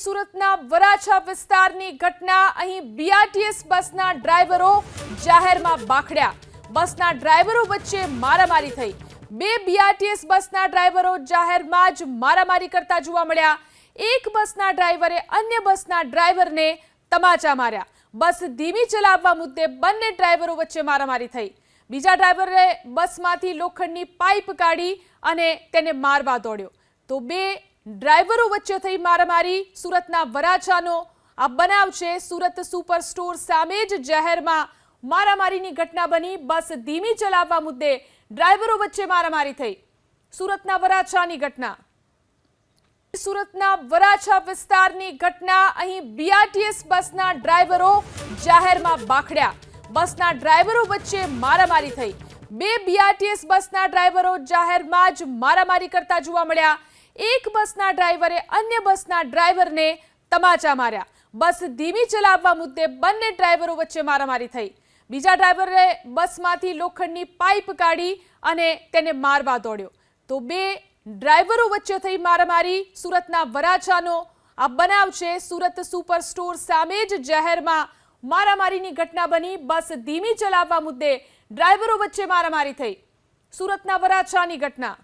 સુરતના વરાછા વિસ્તારની ઘટના। અહીં બીઆરટીએસ બસના ડ્રાઈવરો જાહેરમાં બાખડ્યા। બસના ડ્રાઈવરો વચ્ચે મારામારી થઈ। બે બીઆરટીએસ બસના ડ્રાઈવરો જાહેરમાં જ મારામારી કરતા જોવા મળ્યા। એક બસના ડ્રાઈવરે અન્ય બસના ડ્રાઈવરને તમાચા માર્યા। બસ ધીમી ચલાવવા મુદ્દે બંને ડ્રાઈવરો વચ્ચે મારામારી થઈ। બીજા ડ્રાઈવરે બસમાંથી લોખંડની પાઇપ કાઢી અને તેને મારવા દોડ્યો તો બે ડ્રાઈવરો વચ્ચે થઈ મારામારી। સુરતના વરાછાનો આ બનાવ છે। સુરત સુપર સ્ટોર સામે જ જાહેરમાં મારામારીની ઘટના બની। બસ ધીમી ચલાવવા મુદ્દે ડ્રાઈવરો વચ્ચે મારામારી થઈ। સુરતના વરાછાની ઘટના। સુરતના વરાછા વિસ્તારની ઘટના। અહીં બીઆરટીએસ બસના ડ્રાઈવરો જાહેરમાં બાખડ્યા। બસના ડ્રાઈવરો વચ્ચે મારામારી થઈ। બે બીઆરટીએસ બસના ડ્રાઈવરો જાહેરમાં જ મારામારી કરતા જોવા મળ્યા। એક બસના ડ્રાઈવરે અન્ય બસના ડ્રાઈવરને તમાચા માર્યા। બસ ધીમી ચલાવવા મુદ્દે બંને ડ્રાઈવરો વચ્ચે મારામારી થઈ। બીજા ડ્રાઈવરે બસમાંથી લોખંડની પાઇપ કાઢી અને તેને મારવા દોડ્યો તો બે ડ્રાઈવરો વચ્ચે થઈ મારામારી। સુરતના વરાછાનો આ બનાવ છે। સુરત સુપર સ્ટોર સામે જ જાહેરમાં મારામારીની ઘટના બની। બસ ધીમી ચલાવવા મુદ્દે ડ્રાઈવરો વચ્ચે મારામારી થઈ। સુરતના વરાછાની ઘટના।